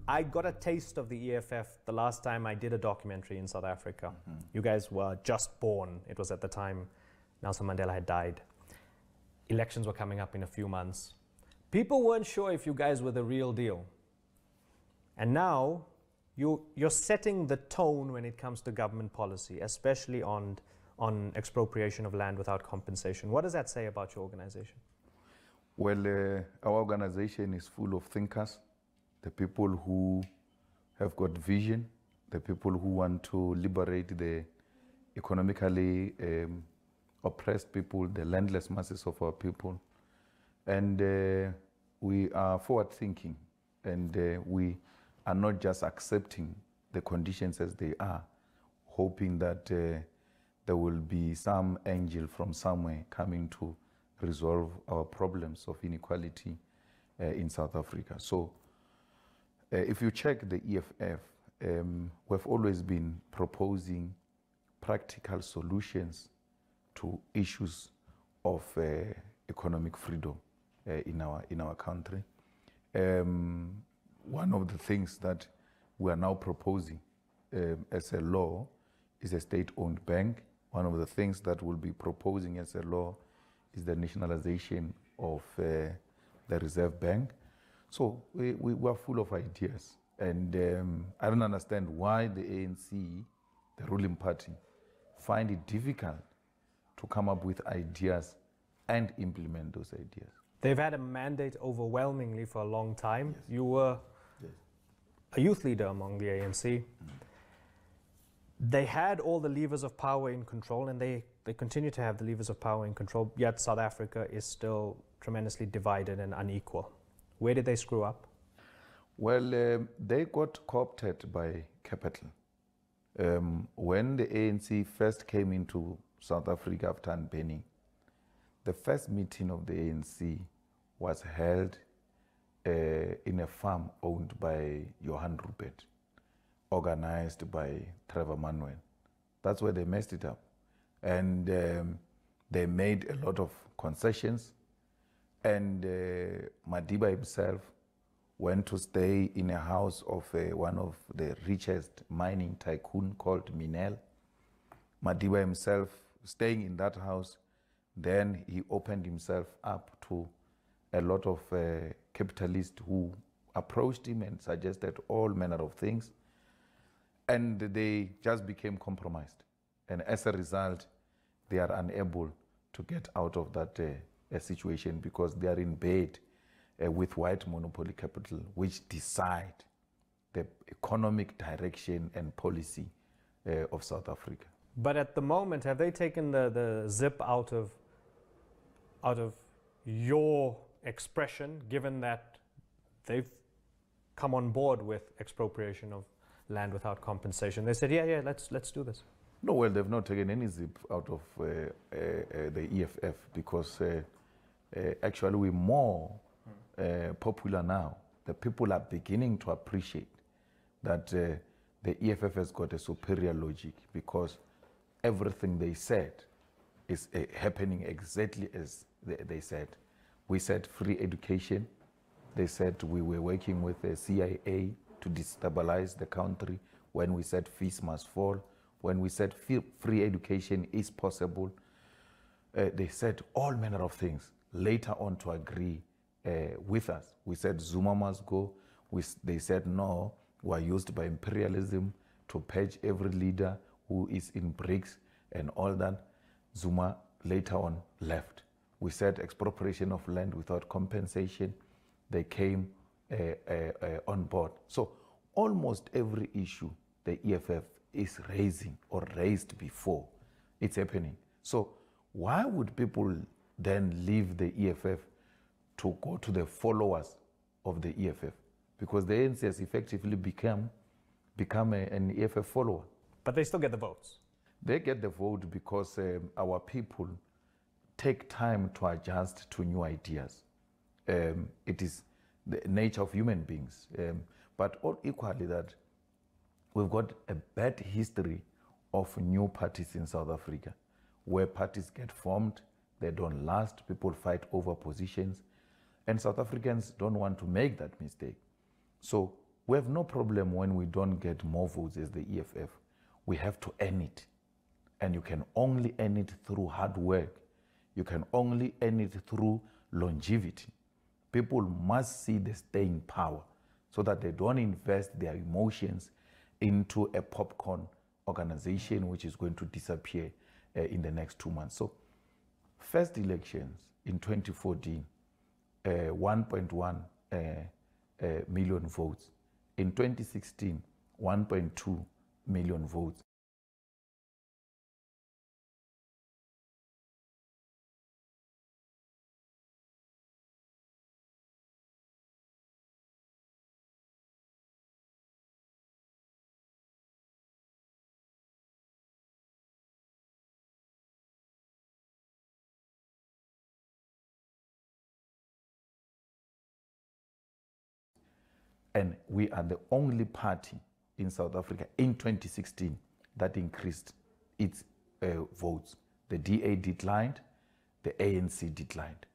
I got a taste of the EFF the last time I did a documentary in South Africa. You guys were just born. It was at the time Nelson Mandela had died. Elections were coming up in a few months. People weren't sure if you guys were the real deal. And now you're setting the tone when it comes to government policy, especially on expropriation of land without compensation. What does that say about your organization? Well, our organization is full of thinkers, the people who have got vision, the people who want to liberate the economically oppressed people, the landless masses of our people. And we are forward-thinking, and we are not just accepting the conditions as they are, hoping that there will be some angel from somewhere coming to resolve our problems of inequality in South Africa. So if you check the EFF, we've always been proposing practical solutions to issues of economic freedom in our country. One of the things that we are now proposing as a law is a state-owned bank. One of the things that we'll be proposing as a law is the nationalization of the Reserve Bank. So we are full of ideas, and I don't understand why the ANC, the ruling party, find it difficult to come up with ideas and implement those ideas. They've had a mandate overwhelmingly for a long time. Yes. You were a youth leader among the ANC. They had all the levers of power in control, and they continue to have the levers of power in control, yet South Africa is still tremendously divided and unequal. Where did they screw up? Well, they got co-opted by capital. When the ANC first came into South Africa after unbanning, the first meeting of the ANC was held in a farm owned by Johan Rupert, organized by Trevor Manuel. That's where they messed it up. And they made a lot of concessions. And Madiba himself went to stay in a house of one of the richest mining tycoon called Minel. Madiba himself staying in that house, then he opened himself up to a lot of capitalists who approached him and suggested all manner of things. And they just became compromised. And as a result, they are unable to get out of that situation because they are in bed with white monopoly capital, which decide the economic direction and policy of South Africa. But at the moment, have they taken the zip out of your expression, given that they've come on board with expropriation of land without compensation? They said, yeah, let's do this. No, well, they've not taken any zip out of the EFF because actually we're more popular now. The people are beginning to appreciate that the EFF has got a superior logic because everything they said is happening exactly as they said. We said free education. They said we were working with the CIA to destabilize the country. When we said fees must fall, when we said free education is possible, they said all manner of things later on to agree with us. We said Zuma must go. They said no, we are used by imperialism to purge every leader who is in BRICS and all that. Zuma later on left. We said expropriation of land without compensation. They came on board. So almost every issue the EFF is raising or raised before, it's happening. So why would people then leave the EFF to go to the followers of the EFF? Because the ANC has effectively become an EFF follower. But they still get the votes. They get the vote because our people take time to adjust to new ideas. It is the nature of human beings. But all equally that we've got a bad history of new parties in South Africa, where parties get formed, they don't last, people fight over positions, and South Africans don't want to make that mistake. So we have no problem when we don't get more votes as the EFF. We have to earn it. And you can only earn it through hard work. You can only earn it through longevity. People must see the staying power so that they don't invest their emotions into a popcorn organization which is going to disappear in the next 2 months. So first elections in 2014, 1.1 million votes. In 2016, 1.2 million votes. And we are the only party in South Africa in 2016 that increased its votes. The DA declined, the ANC declined.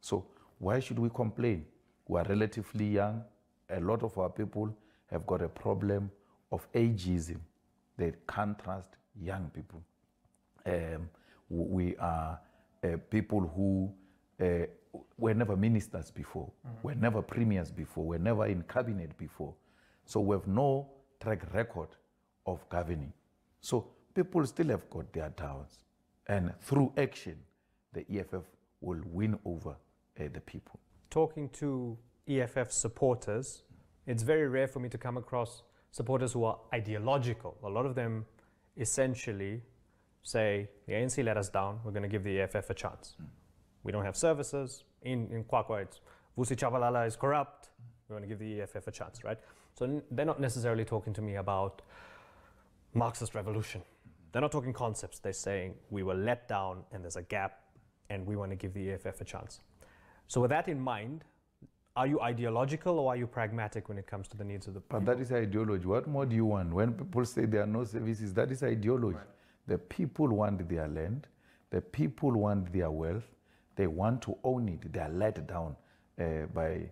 So why should we complain? We are relatively young. A lot of our people have got a problem of ageism. They can't trust young people. We are people who were never ministers before, were never premiers before, were never in cabinet before. So we have no track record of governing. So people still have got their doubts. And through action, the EFF will win over the people. Talking to EFF supporters, it's very rare for me to come across supporters who are ideological. A lot of them essentially say, the ANC let us down, we're going to give the EFF a chance. We don't have services. In Kwakwa, it's Vusi Chabalala is corrupt. We want to give the EFF a chance, right? So they're not necessarily talking to me about Marxist revolution. They're not talking concepts. They're saying we were let down and there's a gap and we want to give the EFF a chance. So with that in mind, are you ideological or are you pragmatic when it comes to the needs of the people? But that is ideology. What more do you want? When people say there are no services, that is ideology. Right. The people want their land. The people want their wealth. They want to own it. They are let down by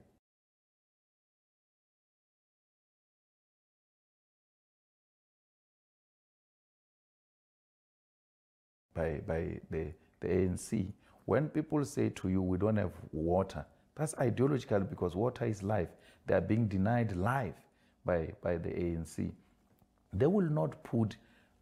the ANC. When people say to you, we don't have water, that's ideological because water is life. They are being denied life by the ANC. They will not put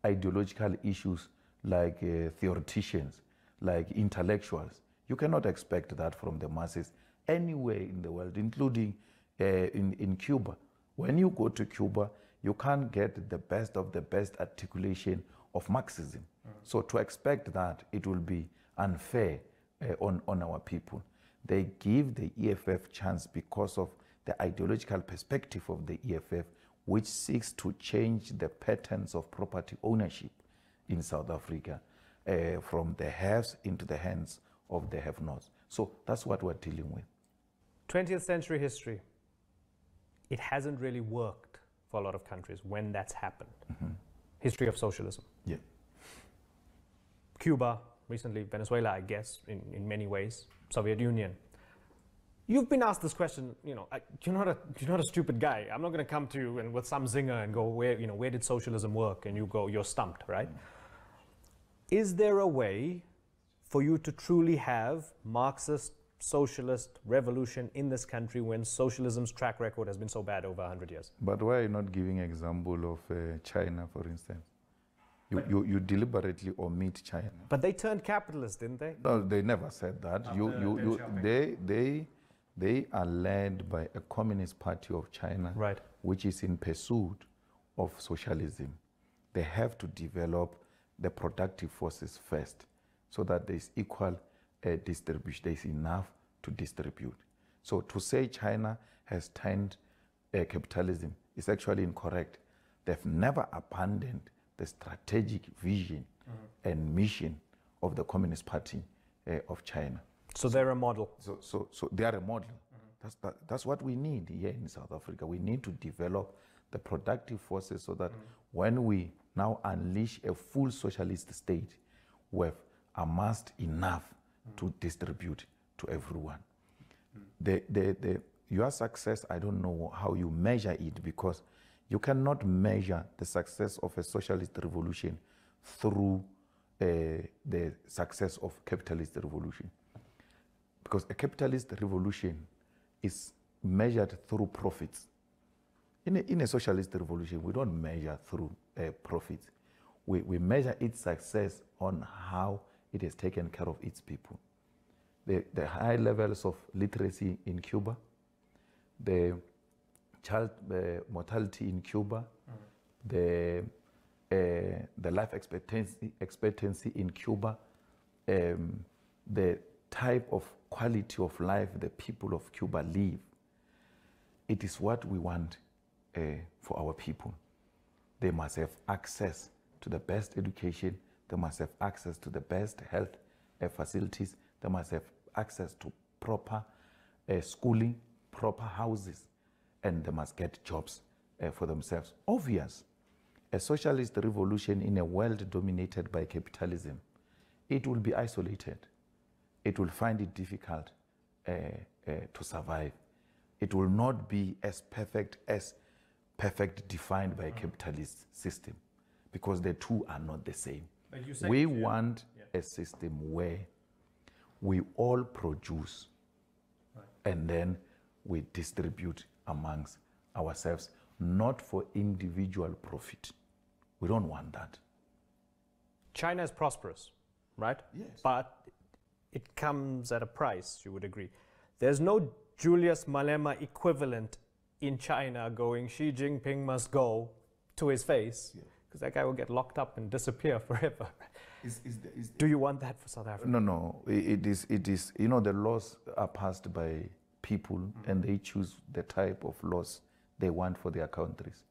ideological issues like theoreticians, like intellectuals. You cannot expect that from the masses anywhere in the world, including in Cuba. When you go to Cuba, you can't get the best of the best articulation of Marxism. So to expect that, it will be unfair on our people. They give the EFF chance because of the ideological perspective of the EFF, which seeks to change the patterns of property ownership in South Africa from the haves into the hands of the have-nots. So that's what we're dealing with. 20th century history, it hasn't really worked for a lot of countries when that's happened. History of socialism. Yeah. Cuba, recently Venezuela, I guess, in many ways, Soviet Union. You've been asked this question, you know, you're not a stupid guy. I'm not going to come to you and with some zinger and go, where did socialism work? And you go, you're stumped, right? Is there a way for you to truly have Marxist, socialist revolution in this country when socialism's track record has been so bad over 100 years? But why are you not giving an example of China, for instance? You deliberately omit China. But they turned capitalist, didn't they? No, they never said that. They are led by a Communist Party of China, right, which is in pursuit of socialism. They have to develop the productive forces first so that there's equal distribution, there's enough to distribute. So to say China has turned capitalism is actually incorrect. They've never abandoned the strategic vision and mission of the Communist Party of China. So they're a model. So they are a model. That's what we need here in South Africa. We need to develop the productive forces so that when we now unleash a full socialist state, we've amassed enough to distribute to everyone. Your success, I don't know how you measure it, because you cannot measure the success of a socialist revolution through the success of capitalist revolution. Because a capitalist revolution is measured through profits. In a socialist revolution, we don't measure through profits. We measure its success on how it has taken care of its people. The high levels of literacy in Cuba, the child mortality in Cuba, the life expectancy in Cuba, the type of quality of life the people of Cuba live. It is what we want for our people. They must have access to the best education. They must have access to the best health facilities. They must have access to proper schooling, proper houses, and they must get jobs for themselves. Obvious, a socialist revolution in a world dominated by capitalism, it will be isolated. It will find it difficult to survive. It will not be as perfect defined by a capitalist system, because the two are not the same. We want a system where we all produce, and then we distribute amongst ourselves, not for individual profit. We don't want that. China is prosperous, right? Yes. But it comes at a price, you would agree. There's no Julius Malema equivalent in China going, Xi Jinping must go, to his face, because that guy will get locked up and disappear forever. Do you want that for South Africa? No. It is. You know, the laws are passed by people, and they choose the type of laws they want for their countries.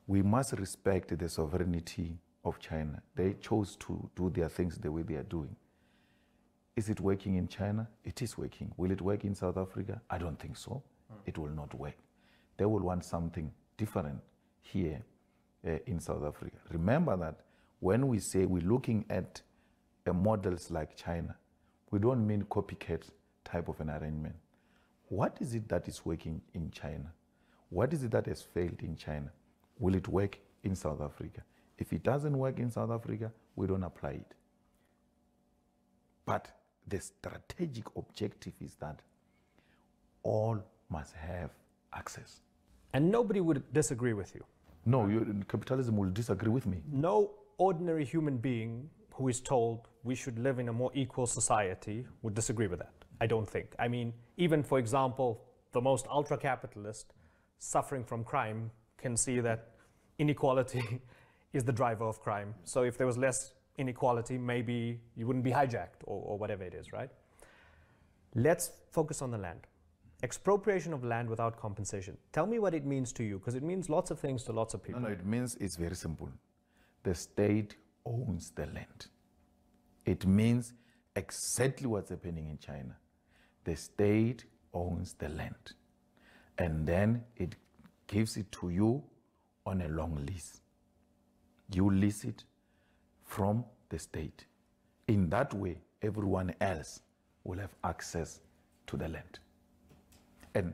We must respect the sovereignty of China. They chose to do their things the way they are doing. Is it working in China? It is working. Will it work in South Africa? I don't think so. It will not work. They will want something different here in South Africa. Remember that when we say we're looking at models like China, we don't mean copycat type of an arrangement. What is it that is working in China? What is it that has failed in China? Will it work in South Africa? If it doesn't work in South Africa, we don't apply it. But the strategic objective is that all must have access. And nobody would disagree with you. No, capitalism will disagree with me. No ordinary human being who is told we should live in a more equal society would disagree with that, I don't think. I mean, even, for example, the most ultra-capitalist suffering from crime can see that inequality is the driver of crime. So if there was less inequality, maybe you wouldn't be hijacked or whatever it is, right? Let's focus on the land. Expropriation of land without compensation. Tell me what it means to you, because it means lots of things to lots of people. No, it means it's very simple. The state owns the land. It means exactly what's happening in China. The state owns the land, and then it gives it to you on a long lease. You lease it from the state. In that way, everyone else will have access to the land. And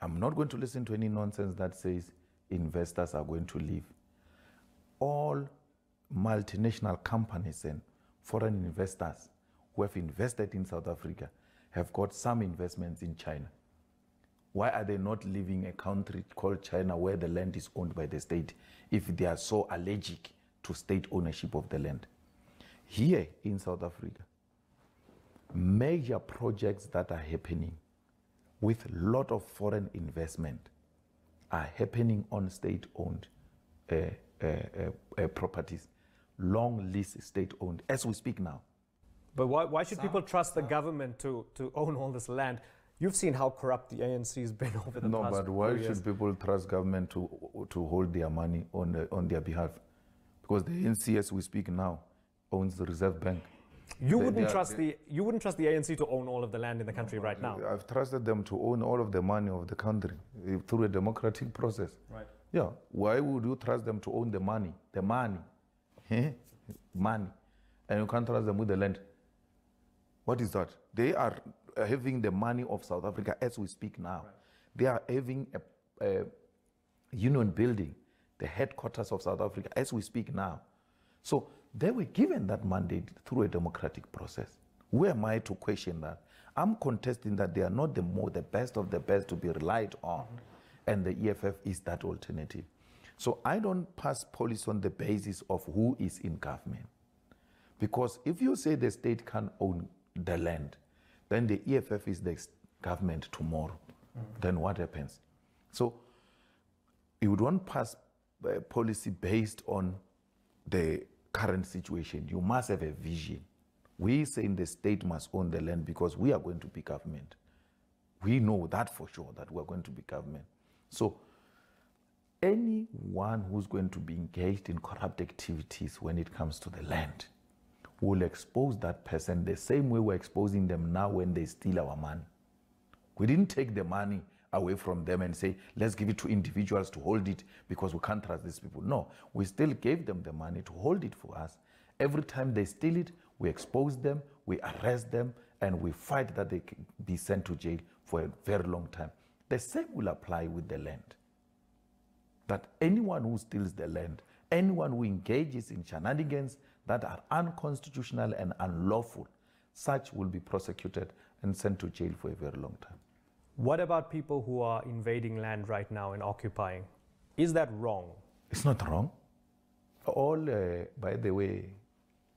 I'm not going to listen to any nonsense that says investors are going to leave. All multinational companies and foreign investors who have invested in South Africa have got some investments in China. Why are they not leaving a country called China where the land is owned by the state if they are so allergic to state ownership of the land? Here in South Africa, major projects that are happening with a lot of foreign investment are happening on state-owned properties, long lease state-owned, as we speak now. But why should people trust the government to own all this land? You've seen how corrupt the ANC has been over the past 2 years. No, but why should people trust government to hold their money on their behalf? Because the ANC, as we speak now, owns the Reserve Bank. You wouldn't trust the ANC to own all of the land in the country right now. I've trusted them to own all of the money of the country through a democratic process. Right. Yeah. Why would you trust them to own the money? The money. Money. And you can't trust them with the land. What is that? They are having the money of South Africa as we speak now. Right. They are having a union building, the headquarters of South Africa as we speak now. So they were given that mandate through a democratic process. Who am I to question that? I'm contesting that they are not the best of the best to be relied on, and the EFF is that alternative. So I don't pass policy on the basis of who is in government. Because if you say the state can own the land, then the EFF is the government tomorrow. Then what happens? So you don't pass policy based on the current situation. You must have a vision. We say the state must own the land because we are going to be government. We know that for sure, that we're going to be government. So anyone who's going to be engaged in corrupt activities when it comes to the land will expose that person the same way we're exposing them now when they steal our money. We didn't take the money away from them and say, let's give it to individuals to hold it because we can't trust these people. No, we still gave them the money to hold it for us. Every time they steal it, we expose them, we arrest them, and we fight that they can be sent to jail for a very long time. The same will apply with the land. That anyone who steals the land, anyone who engages in shenanigans that are unconstitutional and unlawful, such will be prosecuted and sent to jail for a very long time. What about people who are invading land right now and occupying? Is that wrong? It's not wrong. All, by the way,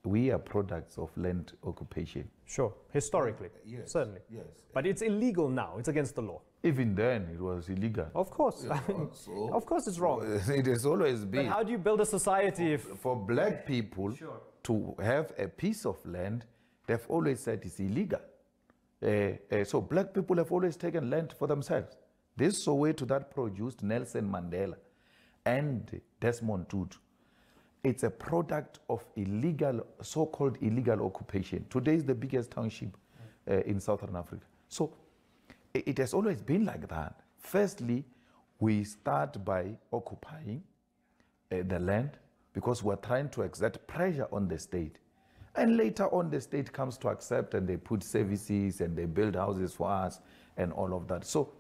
we are products of land occupation. Sure, historically, yes, certainly. Yes. But it's illegal now, it's against the law. Even then, it was illegal. Of course, Yeah, so, of course it's wrong. It has always been. But how do you build a society for black people to have a piece of land, they've always said it's illegal. So black people have always taken land for themselves. This Soweto that produced Nelson Mandela and Desmond Tutu, it's a product of illegal, so-called illegal occupation. Today is the biggest township in Southern Africa. So it has always been like that. Firstly, we start by occupying the land because we're trying to exert pressure on the state. And later on, the state comes to accept and they put services and they build houses for us and all of that. So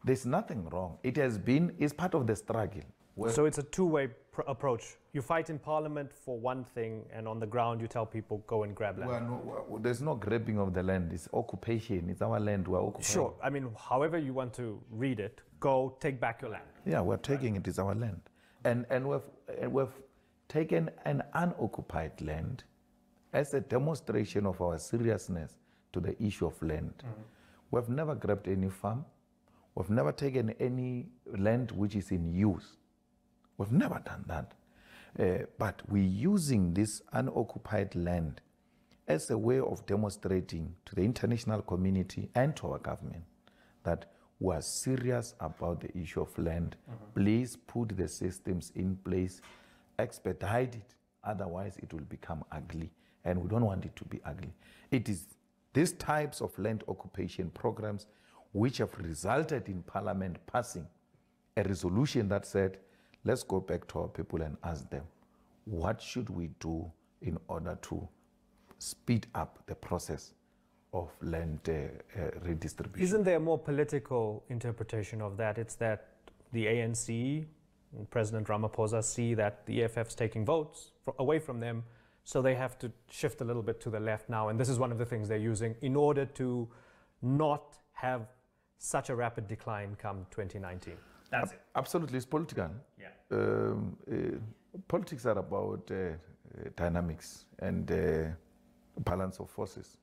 there's nothing wrong. It has been, it's part of the struggle. So it's a two-way approach. You fight in parliament for one thing, and on the ground you tell people, go and grab land. There's no grabbing of the land. It's occupation. It's our land. We're occupying. Sure. I mean, however you want to read it, go take back your land. Yeah, we're taking it. It's our land. And we've taken an unoccupied land as a demonstration of our seriousness to the issue of land. We've never grabbed any farm. We've never taken any land which is in use. We've never done that. But we're using this unoccupied land as a way of demonstrating to the international community and to our government that we are serious about the issue of land. Please put the systems in place, expedite it, otherwise it will become ugly, and we don't want it to be ugly. It is these types of land occupation programs which have resulted in Parliament passing a resolution that said, let's go back to our people and ask them, what should we do in order to speed up the process of land redistribution? Isn't there a more political interpretation of that? It's that the ANC and President Ramaphosa see that the EFF's taking votes away from them, so they have to shift a little bit to the left now, and this is one of the things they're using in order to not have such a rapid decline come 2019. That's it. Absolutely, it's political. Yeah. Politics are about dynamics and balance of forces.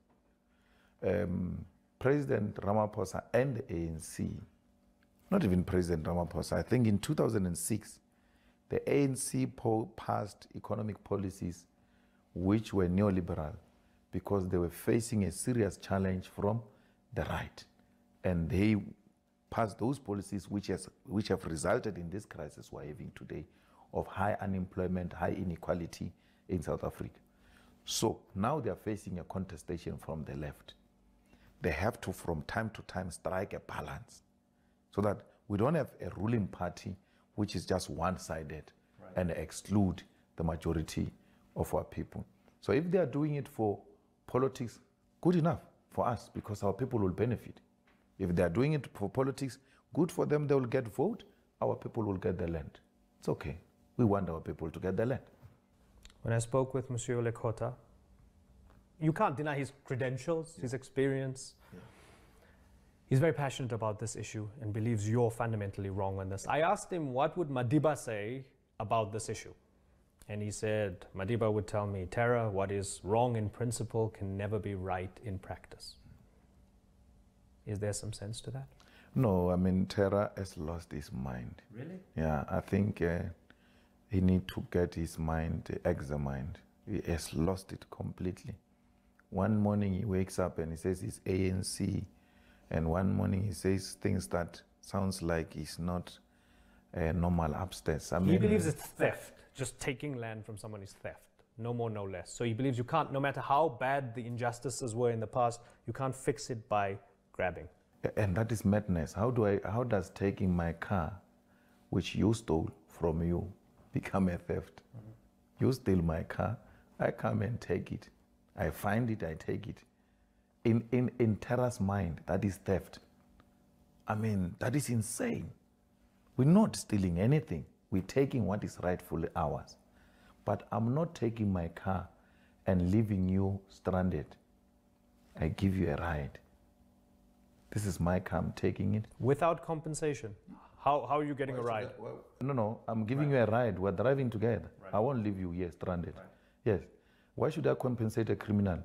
President Ramaphosa and the ANC, not even President Ramaphosa, I think in 2006, the ANC passed economic policies which were neoliberal because they were facing a serious challenge from the right. And they passed those policies which have resulted in this crisis we're having today of high unemployment, high inequality in South Africa. So now they are facing a contestation from the left. They have to, from time to time, strike a balance so that we don't have a ruling party which is just one-sided and exclude the majority of our people. So if they are doing it for politics, good enough. for us because our people will benefit. If they are doing it for politics, good for them, they will get vote, our people will get the land. It's okay. We want our people to get the land. When I spoke with Monsieur Lekota, you can't deny his credentials, his experience. Yeah. He's very passionate about this issue and believes you're fundamentally wrong on this. I asked him what would Madiba say about this issue. And he said, Madiba would tell me, Terra, what is wrong in principle can never be right in practice. Is there some sense to that? No, I mean, Terra has lost his mind. Really? Yeah, I think he needs to get his mind examined. He has lost it completely. One morning he wakes up and he says he's ANC, and one morning he says things that sounds like he's not normal upstairs. I mean, he believes it's theft. Just taking land from someone is theft. No more, no less. So he believes you can't, no matter how bad the injustices were in the past, you can't fix it by grabbing. And that is madness. How does taking my car, which you stole from you, become a theft? Mm-hmm. You steal my car, I come and take it. I find it, I take it. In Terra's mind, that is theft. I mean, that is insane. We're not stealing anything. We're taking what is rightfully ours. But I'm not taking my car and leaving you stranded. I give you a ride. This is my car, I'm taking it. Without compensation? How are you getting a ride? No, I'm giving you a ride. We're driving together. Right. I won't leave you here stranded. Right. Yes. Why should I compensate a criminal?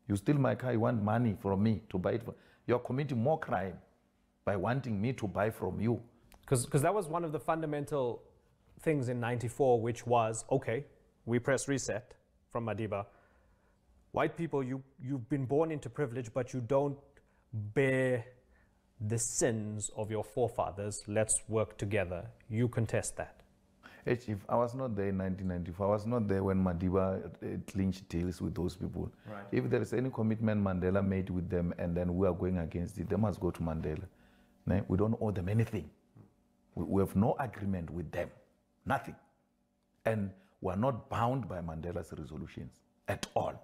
You steal my car, you want money from me to buy it. You're committing more crime by wanting me to buy from you. Because that was one of the fundamental things in '94, which was, okay, we press reset from Madiba. White people, you've been born into privilege, but you don't bear the sins of your forefathers. Let's work together. You contest that. Hey, Chief, I was not there in 1994. I was not there when Madiba clinched deals with those people. Right. If there is any commitment Mandela made with them and then we are going against it, they must go to Mandela. We don't owe them anything. We have no agreement with them. Nothing. And we're not bound by Mandela's resolutions at all.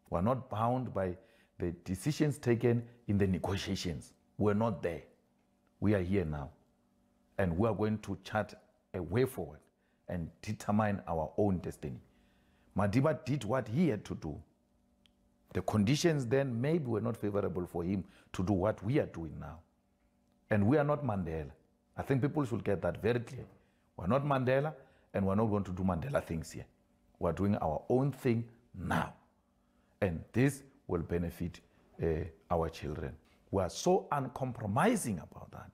We're not bound by the decisions taken in the negotiations. We're not there. We are here now. And we are going to chart a way forward and determine our own destiny. Madiba did what he had to do. The conditions then maybe were not favorable for him to do what we are doing now. And we are not Mandela. I think people should get that very clear. We're not Mandela, and we're not going to do Mandela things here. We're doing our own thing now. And this will benefit our children. We are so uncompromising about that.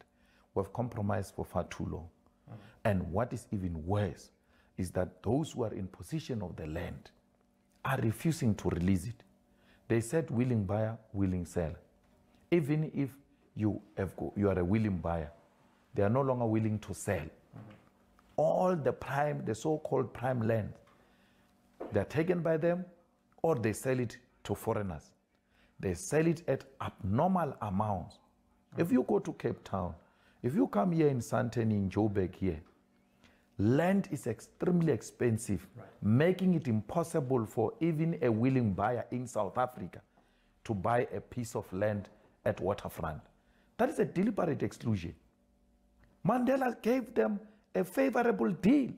We've compromised for far too long. Mm-hmm. And what is even worse is that those who are in possession of the land are refusing to release it. They said willing buyer, willing seller. Even if you are a willing buyer, they are no longer willing to sell. Mm-hmm. All the so-called prime land, they're taken by them or they sell it to foreigners. They sell it at abnormal amounts. Mm-hmm. If you go to Cape Town, if you come here in Sandton, in Joburg here, land is extremely expensive, right, making it impossible for even a willing buyer in South Africa to buy a piece of land at waterfront. That is a deliberate exclusion. Mandela gave them a favorable deal.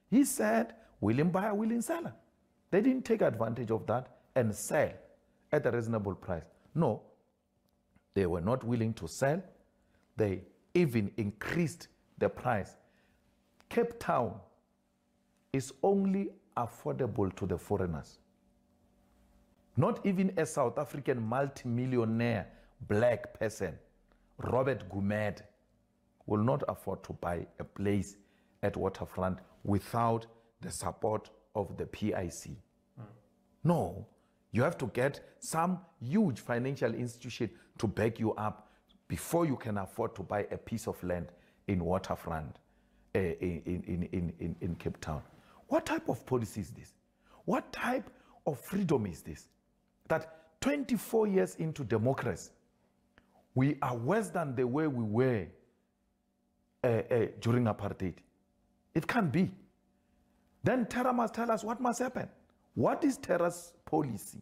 He said, willing buyer, willing seller. They didn't take advantage of that and sell at a reasonable price. No, they were not willing to sell. They even increased the price. Cape Town is only affordable to the foreigners. Not even a South African multimillionaire black person, Robert Gumede, will not afford to buy a place at waterfront without the support of the PIC. Mm. No, you have to get some huge financial institution to back you up before you can afford to buy a piece of land in waterfront in Cape Town. What type of policy is this? What type of freedom is this? That 24 years into democracy, we are worse than the way we were during apartheid. It can't be. Then Terra must tell us what must happen. What is Terra's policy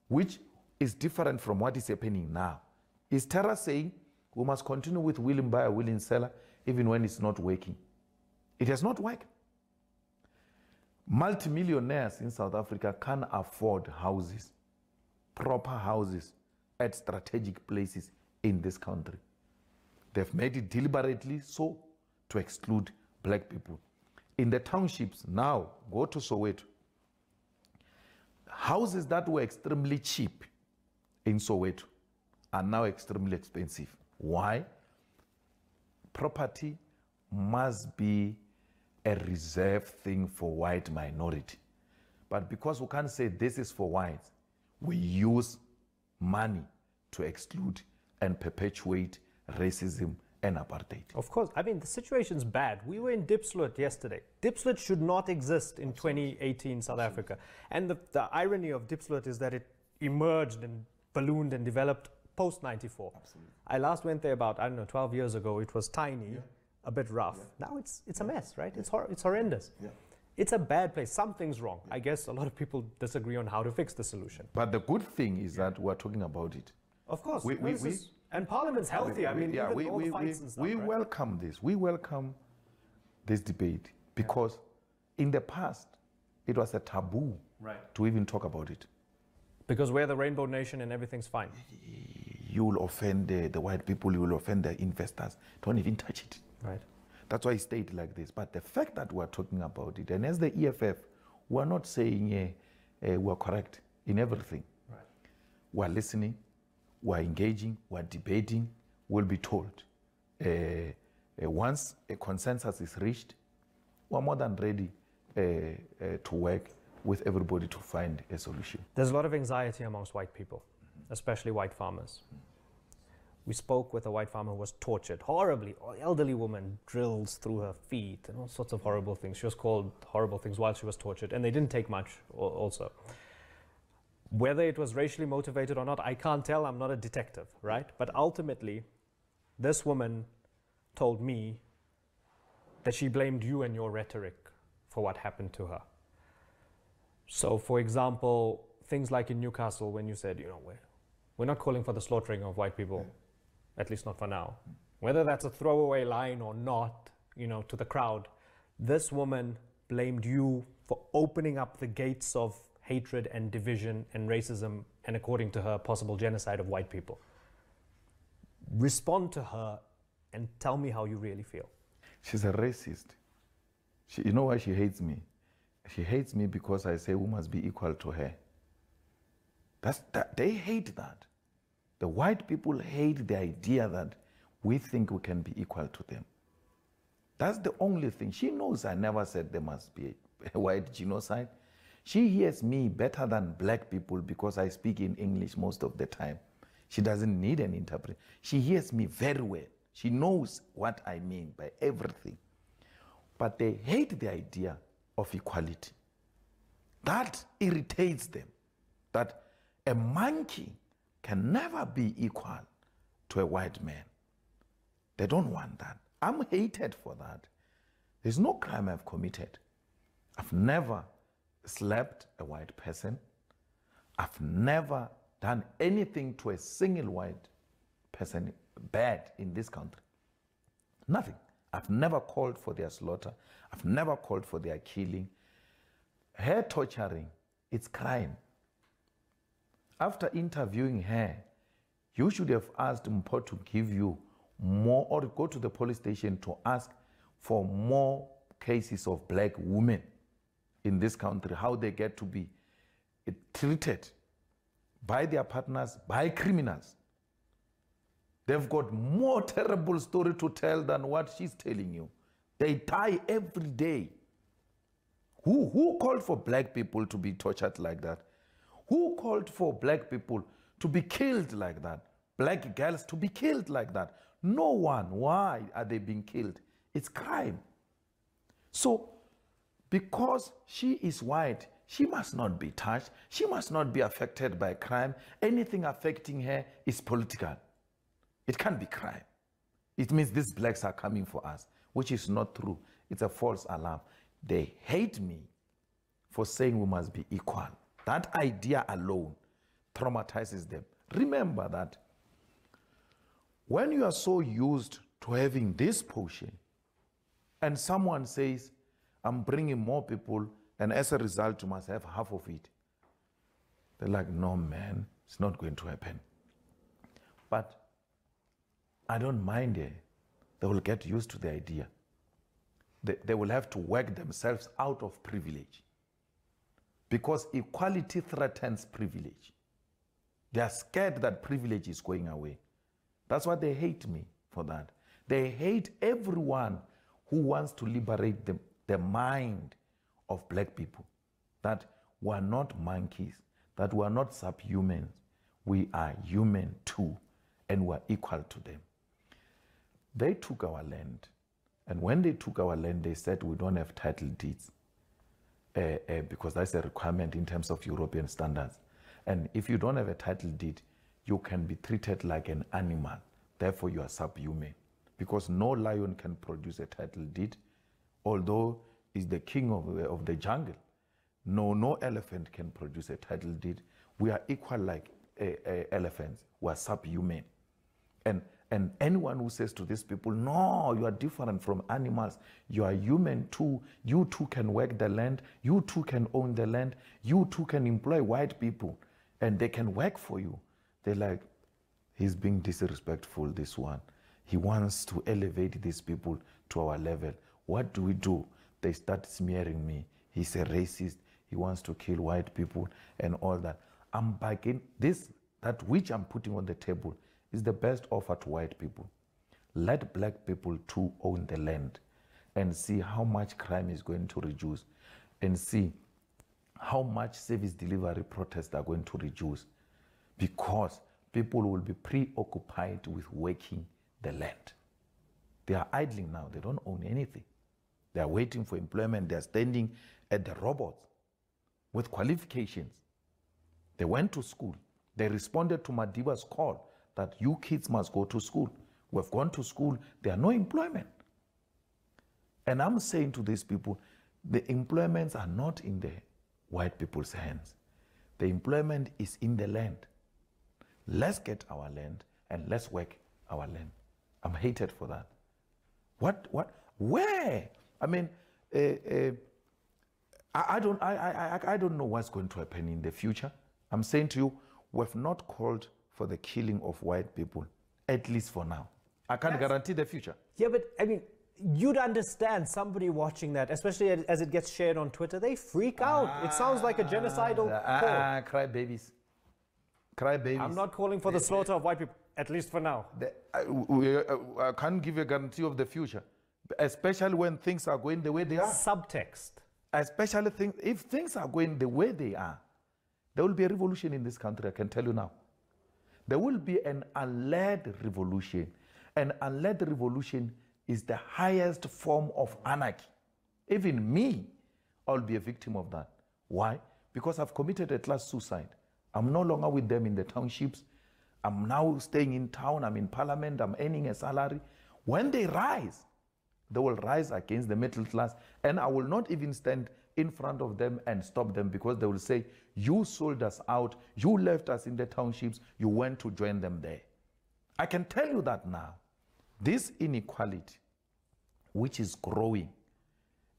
which is different from what is happening now. Is Terra saying we must continue with willing buyer, willing seller, even when it's not working? It has not worked. Multimillionaires in South Africa can't afford houses, proper houses at strategic places in this country. They've made it deliberately so to exclude black people. In the townships now, go to Soweto. Houses that were extremely cheap in Soweto are now extremely expensive. Why? Property must be a reserved thing for white minority. But because we can't say this is for whites, we use money to exclude and perpetuate racism and apartheid. Of course. I mean, the situation's bad. We were in Diepsloot yesterday. Diepsloot should not exist in 2018 South Africa. And the irony of Diepsloot is that it emerged and ballooned and developed post-94. I last went there about, I don't know, 12 years ago. It was tiny, a bit rough. Now it's a mess, right? It's horrendous. It's a bad place. Something's wrong. I guess a lot of people disagree on how to fix the solution. But the good thing is that we're talking about it. Of course. And Parliament's healthy. I mean, we welcome this. We welcome this debate because in the past, it was a taboo to even talk about it. Because we're the Rainbow Nation and everything's fine. You will offend the white people, you will offend the investors. Don't even touch it. Right. That's why it stayed like this. But the fact that we're talking about it, and as the EFF, we're not saying we're correct in everything. Right. We're listening, we're engaging, we're debating, we'll be told. Once a consensus is reached, we're more than ready to work with everybody to find a solution. There's a lot of anxiety amongst white people, especially white farmers. We spoke with a white farmer who was tortured horribly. An elderly woman, drills through her feet and all sorts of horrible things. She was called horrible things while she was tortured, and they didn't take much also. Whether it was racially motivated or not, I can't tell. I'm not a detective, right? But ultimately, this woman told me that she blamed you and your rhetoric for what happened to her. So, for example, things like in Newcastle, when you said, we're not calling for the slaughtering of white people, at least not for now. Whether that's a throwaway line or not, to the crowd, this woman blamed you for opening up the gates of hatred and division and racism, and according to her, possible genocide of white people. Respond to her and tell me how you really feel. She's a racist. You know why she hates me? She hates me because I say we must be equal to her. They hate that. The white people hate the idea that we think we can be equal to them. That's the only thing. She knows I never said there must be a white genocide. She hears me better than black people because I speak in English most of the time. She doesn't need an interpreter. She hears me very well. She knows what I mean by everything. But they hate the idea of equality. That irritates them. That a monkey can never be equal to a white man. They don't want that. I'm hated for that. There's no crime I've committed. I've never slapped a white person. I've never done anything to a single white person bad in this country. Nothing. I've never called for their slaughter. I've never called for their killing. Her torturing, it's crime. After interviewing her, you should have asked Mpo to give you more, or go to the police station to ask for more cases of black women in this country, how they get to be treated by their partners, by criminals. They've got more terrible story to tell than what she's telling you. They die every day. Who called for black people to be tortured like that? Who called for black people to be killed like that? Black girls to be killed like that? No one. Why are they being killed? It's crime. So, because she is white, she must not be touched. She must not be affected by crime. Anything affecting her is political. It can't be crime. It means these blacks are coming for us, which is not true. It's a false alarm. They hate me for saying we must be equal. That idea alone traumatizes them. Remember that when you are so used to having this potion and someone says, I'm bringing more people, and as a result, you must have half of it. They're like, no, man, it's not going to happen. But I don't mind it. They will get used to the idea. They will have to work themselves out of privilege. Because equality threatens privilege. They are scared that privilege is going away. That's why they hate me for that. They hate everyone who wants to liberate the mind of black people. That we are not monkeys, that we are not subhumans. We are human too, and we are equal to them. They took our land, and when they took our land, they said we don't have title deeds because that's a requirement in terms of European standards. And if you don't have a title deed, you can be treated like an animal. Therefore, you are subhuman, because no lion can produce a title deed, although he's the king of the jungle. No elephant can produce a title deed. We are equal like elephants. We are subhuman. And anyone who says to these people, no, you are different from animals, you are human too, you too can work the land, you too can own the land, you too can employ white people, and they can work for you. They're like, he's being disrespectful, this one. He wants to elevate these people to our level. What do? They start smearing me. He's a racist, he wants to kill white people and all that. I'm backing this, that which I'm putting on the table is the best offer to white people. Let black people too own the land and see how much crime is going to reduce, and see how much service delivery protests are going to reduce, because people will be preoccupied with working the land. They are idling now. They don't own anything. They are waiting for employment. They are standing at the robots with qualifications. They went to school. They responded to Madiba's call that you kids must go to school. We've gone to school. There are no employment. And I'm saying to these people, the employments are not in the white people's hands. The employment is in the land. Let's get our land and let's work our land. I'm hated for that. What, where? I mean, I don't know what's going to happen in the future. I'm saying to you, we've not called for the killing of white people, at least for now. I can't guarantee the future. Yeah, but I mean, you'd understand somebody watching that, especially as it gets shared on Twitter, they freak out. It sounds like a genocidal call. Cry babies. Cry babies. I'm not calling for the slaughter of white people, at least for now. I can't give a guarantee of the future, especially when things are going the way they are. Subtext. Especially if things are going the way they are, there will be a revolution in this country, I can tell you now. There will be an unled revolution. An unled revolution is the highest form of anarchy. Even me, I'll be a victim of that. Why? Because I've committed a class suicide. I'm no longer with them in the townships. I'm now staying in town. I'm in parliament. I'm earning a salary. When they rise, they will rise against the middle class. And I will not even stand in front of them and stop them, because they will say, you sold us out. You left us in the townships. You went to join them there. I can tell you that now. This inequality, which is growing,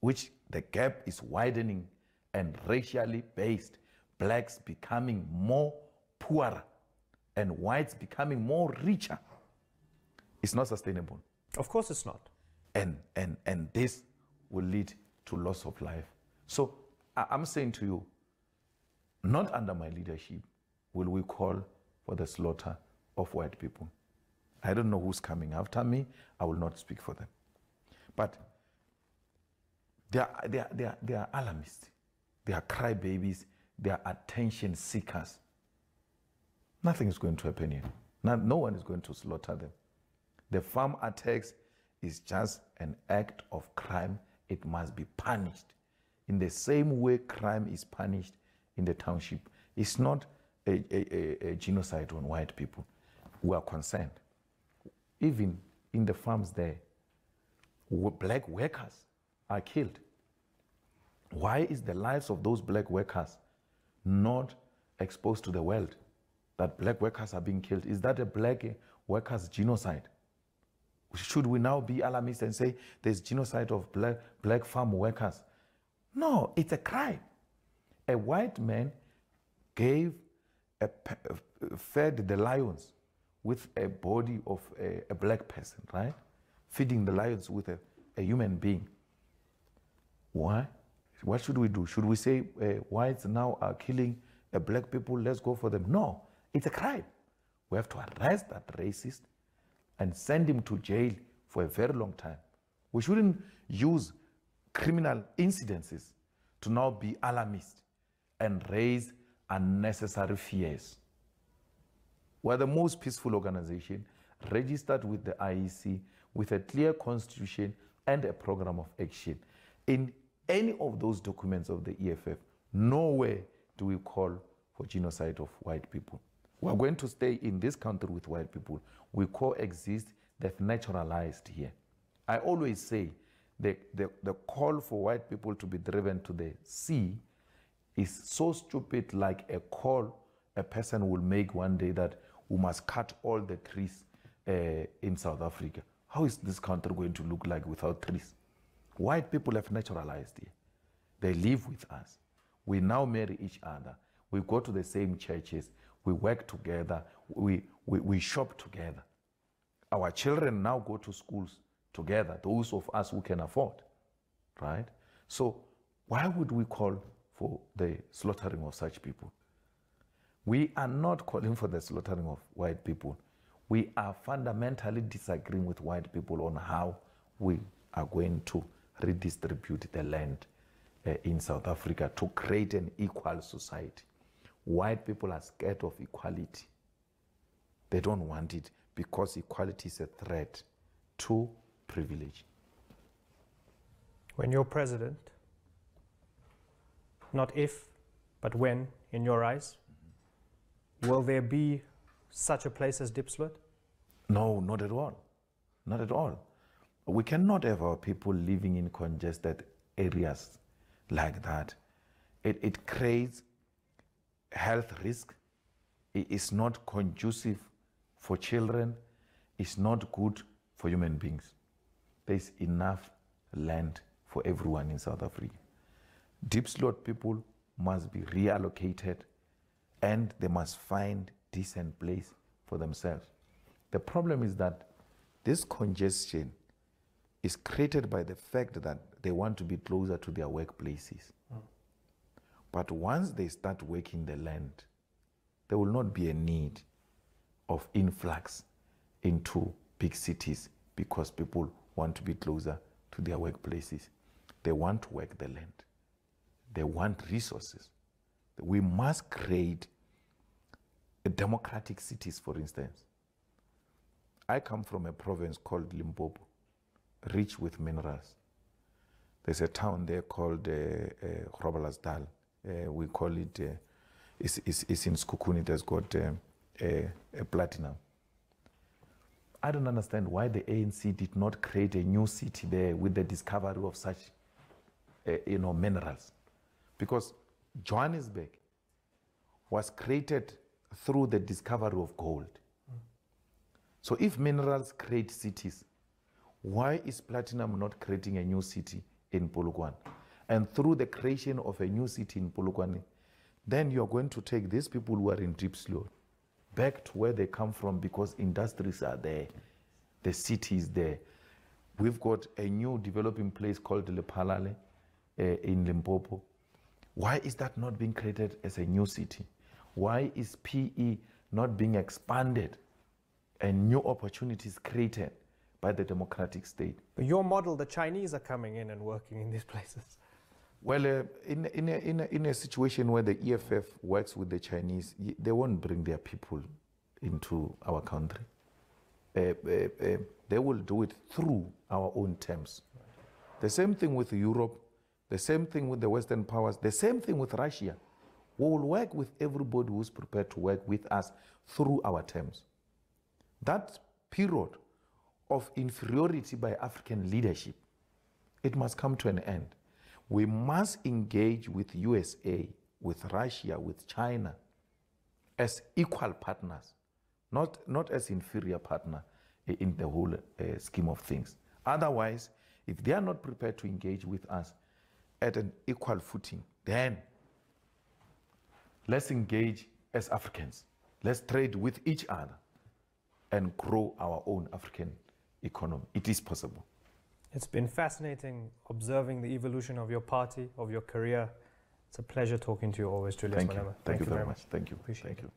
which the gap is widening and racially based, blacks becoming more poorer and whites becoming more richer, it's not sustainable. Of course it's not. And this will lead to loss of life. So I'm saying to you, not under my leadership will we call for the slaughter of white people. I don't know who's coming after me. I will not speak for them. But they are alarmists. They are crybabies. They are attention seekers. Nothing is going to happen here. No one is going to slaughter them. The farm attacks is just an act of crime. It must be punished. In the same way crime is punished in the township. It's not a genocide on white people. We are concerned. Even in the farms there, black workers are killed. Why is the lives of those black workers not exposed to the world? that black workers are being killed? Is that a black workers' genocide? Should we now be alarmist and say there's genocide of black farm workers? No, it's a crime. A white man fed the lions with a body of a black person, right? Feeding the lions with a human being. Why? What should we do? Should we say whites now are killing black people, let's go for them? No, it's a crime. We have to arrest that racist and send him to jail for a very long time. We shouldn't use criminal incidences to now be alarmist and raise unnecessary fears. We're the most peaceful organization, registered with the IEC, with a clear constitution and a program of action. In any of those documents of the EFF, nowhere do we call for genocide of white people. We're going to stay in this country with white people. We coexist, they've naturalized here. I always say the call for white people to be driven to the sea is so stupid, like a call a person will make one day that we must cut all the trees in South Africa. How is this country going to look like without trees? White people have naturalized here. They live with us. We now marry each other. We go to the same churches. We work together. We shop together. Our children now go to schools together, those of us who can afford, right? So why would we call for the slaughtering of such people? We are not calling for the slaughtering of white people. We are fundamentally disagreeing with white people on how we are going to redistribute the land in South Africa to create an equal society. White people are scared of equality. They don't want it because equality is a threat to privilege. When you're president, not if, but when, in your eyes, will there be such a place as Diepsloot? No, not at all. Not at all. We cannot have our people living in congested areas like that. It creates health risk. It is not conducive for children. It's not good for human beings. There's enough land for everyone in South Africa. Diepsloot people must be reallocated and they must find decent place for themselves. The problem is that this congestion is created by the fact that they want to be closer to their workplaces. But once they start working the land, there will not be a need of influx into big cities because people want to be closer to their workplaces. They want to work the land. They want resources. We must create democratic cities, for instance. I come from a province called Limpopo, rich with minerals. There's a town there called Groblersdal. We call it, it's in Sekhukhune, it has got a platinum. I don't understand why the ANC did not create a new city there with the discovery of such minerals. Because Johannesburg was created through the discovery of gold. So if minerals create cities, why is platinum not creating a new city in Polokwane? And through the creation of a new city in Polokwane, then you're going to take these people who are in Diepsloot back to where they come from because industries are there, the city is there. We've got a new developing place called Lephalale in Limpopo. Why is that not being created as a new city? Why is PE not being expanded and new opportunities created by the democratic state? But your model, the Chinese are coming in and working in these places. Well, in a situation where the EFF works with the Chinese, they won't bring their people into our country. They will do it through our own terms. The same thing with Europe, the same thing with the Western powers, the same thing with Russia. We will work with everybody who's prepared to work with us through our terms. That period of inferiority by African leadership, it must come to an end. We must engage with USA, with Russia, with China, as equal partners, not as inferior partner in the whole scheme of things. Otherwise, if they are not prepared to engage with us at an equal footing, then let's engage as Africans. Let's trade with each other and grow our own African economy. It is possible. It's been fascinating observing the evolution of your party, of your career. It's a pleasure talking to you always, Julius Malema. Thank you very much. Thank you. Appreciate it. You.